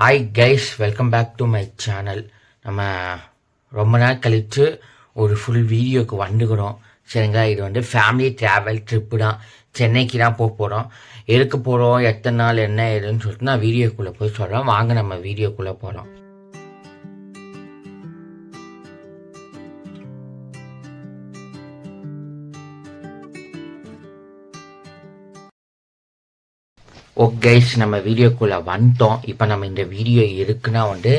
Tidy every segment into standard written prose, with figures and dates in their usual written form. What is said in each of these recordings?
Hi guys, welcome back to my channel. நம்ம ரொம்ப நாள் கழித்து ஒரு ஃபுல் வீடியோக்கு வந்துக்கிறோம். சரிங்களா, இது வந்து ஃபேமிலி ட்ராவல் ட்ரிப்பு தான். சென்னைக்கு தான் போகிறோம். எதுக்கு போகிறோம், எத்தனை நாள், என்ன ஏதுன்னு சொல்லிட்டு நான் வீடியோக்குள்ளே போய் சொல்கிறேன். வாங்க நம்ம வீடியோக்குள்ளே போகிறோம். ஓகே கைஸ், நம்ம வீடியோக்குள்ளே வந்துட்டோம். இப்போ நம்ம இந்த வீடியோ இருக்குன்னா வந்து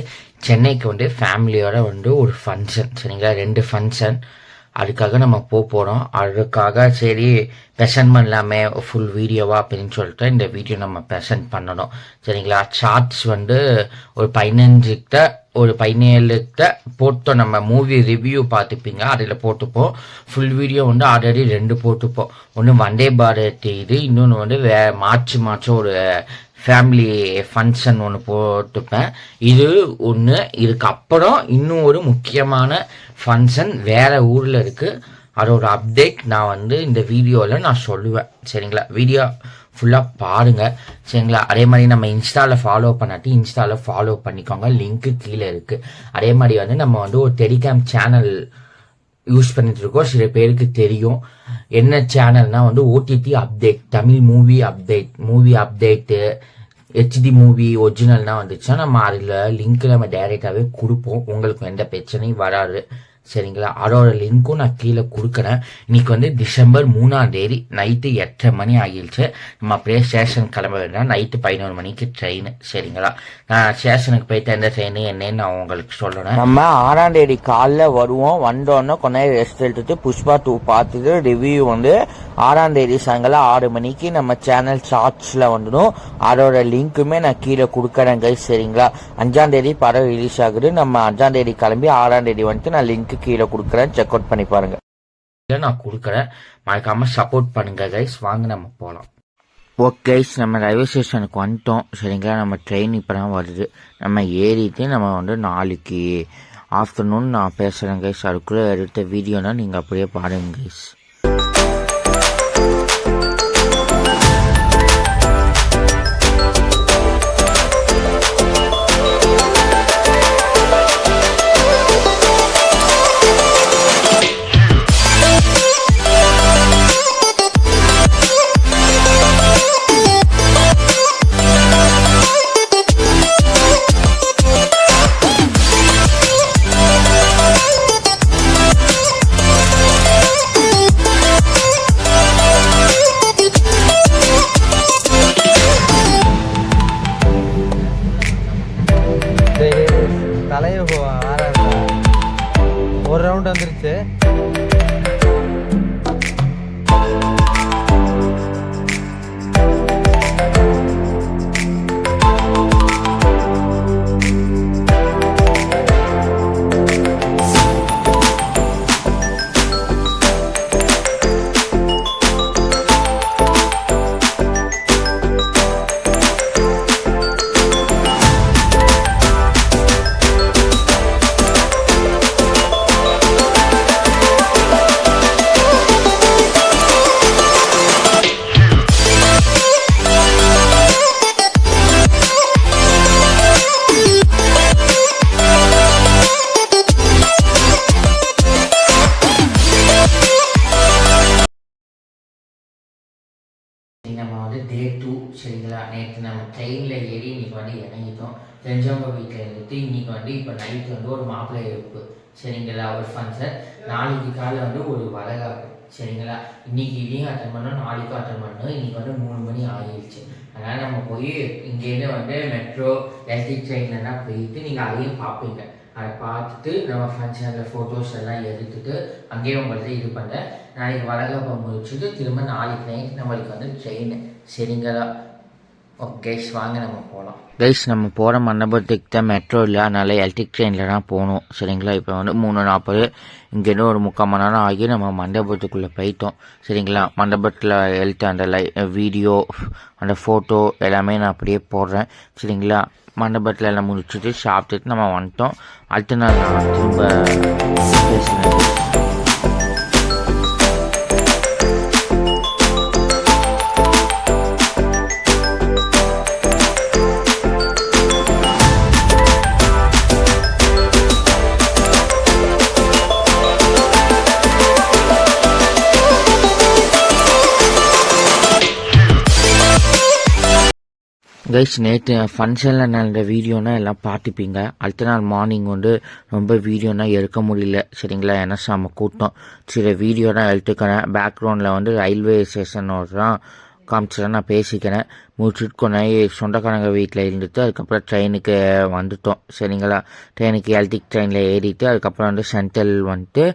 சென்னைக்கு வந்து ஃபேமிலியோட வந்து ஒரு ஃபங்க்ஷன். சரிங்களா, 2 ஃபங்க்ஷன். அதுக்காக நம்ம போகிறோம். அதுக்காக சரி ப்ரெசென்ட் பண்ணலாமே ஃபுல் வீடியோவா அப்படின்னு சொல்லிட்டு இந்த வீடியோ நம்ம ப்ரெசென்ட் பண்ணணும். சரிங்களா, ஷார்ட்ஸ் வந்து ஒரு 17 போட்டோம். நம்ம மூவி ரிவ்யூ பார்த்துப்பீங்க, அதில் போட்டுப்போம். ஃபுல் வீடியோ வந்து ஆல்ரெடி 2 போட்டுப்போம். ஒன்று வந்தே பாரத் இது, இன்னொன்று வந்து மார்ச் ஒரு ஃபேமிலி ஃபங்க்ஷன் ஒன்று போட்டுப்பேன். இது ஒன்று. இதுக்கப்புறம் இன்னும் ஒரு முக்கியமான ஃபங்க்ஷன் வேறு ஊரில் இருக்குது. அதோட அப்டேட் நான் வந்து இந்த வீடியோவில் நான் சொல்லுவேன். சரிங்களா, வீடியோ ஃபுல்லாக பாருங்கள். சரிங்களா, அதே மாதிரி நம்ம இன்ஸ்டாவில் ஃபாலோ பண்ணாட்டி இன்ஸ்டாவில் ஃபாலோ பண்ணிக்கோங்க, லிங்க்கு கீழே இருக்குது. அதே மாதிரி வந்து நம்ம வந்து ஒரு டெலிகிராம் சேனல் யூஸ் பண்ணிட்டு இருக்கோம். சில பேருக்கு தெரியும் என்ன சேனல்னா வந்து OTT update, Tamil movie update, HD movie ஒரிஜினல்னா வந்துச்சுன்னா நம்ம அதில் லிங்க் நம்ம டைரெக்டாகவே கொடுப்போம். உங்களுக்கு எந்த பிரச்சனையும் வராது. சரிங்களா, அதோட லிங்க்கும் நான் கீழே கொடுக்குறேன். இன்னைக்கு வந்து டிசம்பர் 3ஆம் தேதி நைட்டு 8:30 மணி ஆகிடுச்சு. நம்ம அப்படியே ஸ்டேஷன் கிளம்ப வேண்டாம். நைட்டு 11 மணிக்கு ட்ரெயின். சரிங்களா, நான் ஸ்டேஷனுக்கு போயிட்டு எந்த ட்ரெயின் என்னன்னு நான் உங்களுக்கு சொல்கிறேன். நம்ம 6ஆம் தேதி காலைல வருவோம். வந்தோடனே கொஞ்ச நேரம் ரெஸ்ட் எடுத்துட்டு புஷ்பா 2 பார்த்துட்டு ரிவ்யூ வந்து 6ஆம் தேதி சாயங்காலம் 6 மணிக்கு நம்ம சேனல் ஷார்ட்ஸில் வந்துடும். அதோட லிங்க்குமே நான் கீழே கொடுக்குறேன் கைஸ். சரிங்களா, 5ஆம் தேதி படம் ரிலீஸ் ஆகுது. நம்ம 5ஆம் தேதி கிளம்பி 6ஆம் தேதி வந்துட்டு நான் லிங்க்கு கீழே கொடுக்குறேன், செக் அவுட் பண்ணி பாருங்க. நான் கொடுக்குறேன், மறக்காம சப்போர்ட் பண்ணுங்க கைஸ். வாங்க நம்ம போகலாம். ஓகே கைஸ், நம்ம ரயில்வே ஸ்டேஷனுக்கு வந்துட்டோம். சரிங்களா, நம்ம ட்ரெயின் இப்போ தான் வருது. நம்ம ஏறிட்டு நம்ம வந்து நாளைக்கு ஆஃப்டர்நூன் நான் பேசுகிறேன் கைஸ். அதுக்குள்ளே எடுத்த வீடியோனா நீங்கள் அப்படியே பாருங்க கைஸ். ஒரு ரவுண்ட் வந்துருச்சு. நம்ம வந்து டே 2. சரிங்களா, நேற்று நம்ம ட்ரெயினில் ஏறி இன்னைக்கு வந்து இறங்கிட்டோம். தெரிஞ்சவங்க வீட்டில் இருந்துட்டு இன்னைக்கு வந்து இப்போ நைட்டு வந்து ஒரு மாப்பிள்ளை இருப்பு. சரிங்களா, ஒரு ஃபங்க்ஷன். நாளைக்கு காலை வந்து ஒரு வளகாப்பு. சரிங்களா, இன்னைக்கு இதையும் அட்டன் பண்ணோம், நாளைக்கும் அட்டன் பண்ணோம். இன்னைக்கு வந்து 3 மணி ஆகிடுச்சு. அதனால் நம்ம போய் இங்கேருந்து வந்து மெட்ரோ எலக்ட்ரிக் ட்ரெயின்லாம் போயிட்டு நீங்கள் அதையும் பார்ப்பீங்க. அதை பார்த்துட்டு நம்ம ஃபங்க்ஷனில் ஃபோட்டோஸ் எல்லாம் எடுத்துட்டு அங்கேயே உங்கள்கிட்ட இது பண்ணுறேன். நாளைக்கு வளகாப்பை முடிச்சுட்டு திரும்ப நாளைக்கு நைட் நம்மளுக்கு வந்து ட்ரெயின். சரிங்களா, ஓகே கைஸ், வாங்க நம்ம போகலாம். கைஸ், நம்ம போகிற மண்டபத்துக்கு தான் மெட்ரோ இல்லை, அதனால் எலக்ட்ரிக் ட்ரெயினில் தான் போகணும். சரிங்களா, இப்போ வந்து 3:40 இங்கேருந்து ஒரு 3/4 மணி நேரம் ஆகி நம்ம மண்டபத்துக்குள்ளே போயிட்டோம். சரிங்களா, மண்டபத்தில் எழுத்த அந்த வீடியோ, அந்த ஃபோட்டோ எல்லாமே நான் அப்படியே போடுறேன். சரிங்களா, மண்டபத்தில் எல்லாம் முடிச்சுட்டு சாப்பிட்டுட்டு நம்ம வந்துட்டோம். அடுத்த நாள் நான் திரும்ப பேசுகிறேன். கைஸ் நேற்று ஃபங்க்ஷனில் நடந்த வீடியோனா எல்லாம் பார்த்துப்பீங்க. அடுத்த நாள் மார்னிங் வந்து ரொம்ப வீடியோனா எடுக்க முடியல சரிங்களா, ஏன்னா செம்ம கூட்டம். சில வீடியோ தான் எடுத்துக்கிறேன். பேக்ரவுண்டில் வந்து ரயில்வே ஸ்டேஷனோட தான் காமிச்சிட நான் பேசிக்கிறேன். முடிச்சுட்டு கொஞ்சம் சொந்தக்காரங்க வீட்டில் இருந்துட்டு அதுக்கப்புறம் ட்ரெயினுக்கு வந்துட்டோம் சரிங்களா. ட்ரெயினுக்கு எலக்ட்ரிக் ட்ரெயினில் ஏறிட்டு அதுக்கப்புறம் வந்து சென்ட்ரல் வந்துட்டு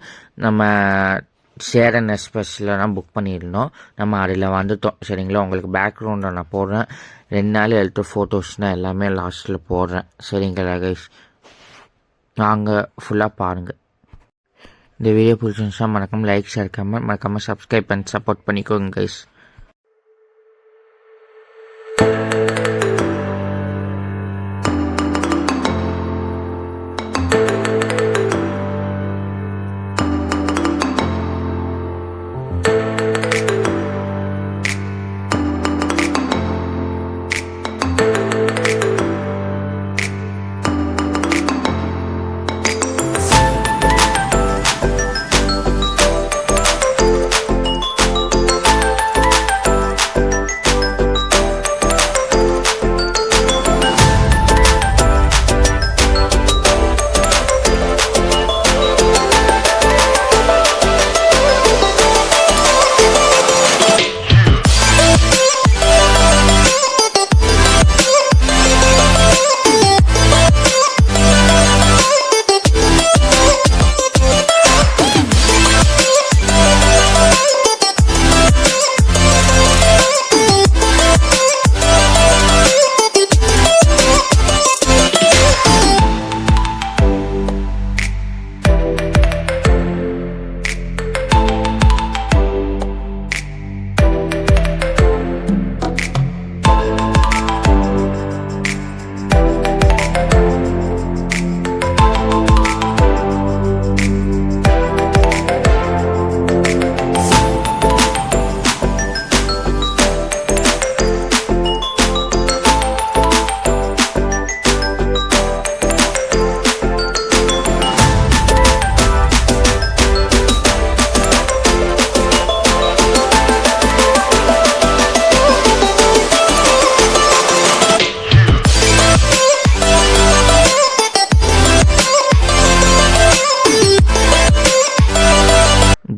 நம்ம சேரன் எக்ஸ்பிரஸில் தான் புக் பண்ணியிருந்தோம். நம்ம அதில் வந்துட்டோம் சரிங்களா. உங்களுக்கு பேக்ரவுண்டில் நான் போடுறேன். 2 நாள் எடுத்த ஃபோட்டோஸ்னால் எல்லாமே லாஸ்ட்டில் போடுறேன் சரிங்களா கைஸ். நாங்கள் ஃபுல்லாக பாருங்கள். இந்த வீடியோ பிடிச்சிருந்துச்சா மறக்காமல் லைக் ஷேர் கமெண்ட் மறக்காமல் சப்ஸ்கிரைப் பண்ணி சப்போர்ட் பண்ணிக்கோங்க கைஸ்.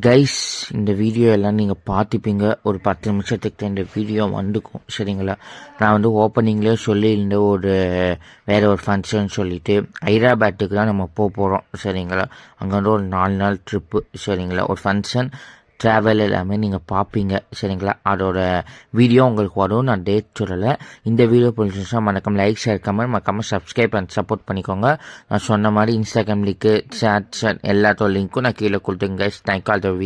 கைஸ் இந்த வீடியோ எல்லாம் நீங்கள் பார்த்துப்பீங்க. ஒரு 10 நிமிஷத்துக்கு இந்த வீடியோ வந்துக்கும் சரிங்களா. நான் வந்து ஓப்பனிங்லேயே சொல்லியிருந்த வேறு ஒரு ஃபங்க்ஷன் சொல்லிவிட்டு ஹைதராபாத்துக்கு தான் நம்ம போகிறோம் சரிங்களா. அங்கே வந்து ஒரு 4 நாள் ட்ரிப்பு சரிங்களா. ஒரு ஃபங்க்ஷன் ட்ராவல் எல்லாமே நீங்கள் பார்ப்பீங்க சரிங்களா. அதோட வீடியோ உங்களுக்கு வரும். நான் டேட் சொல்லலை. இந்த வீடியோ பிடிச்சிருந்துச்சா மறக்காம லைக் ஷேர் கமெண்ட் மறக்காமல் சப்ஸ்கிரைப் அண்ட் சப்போர்ட் பண்ணிக்கோங்க. நான் சொன்ன மாதிரி இன்ஸ்டாகிராம் லிங்க்கு சேட் எல்லாத்தோட லிங்க்கும் நான் கீழே கொடுத்துங்க. தேங்க்யூ.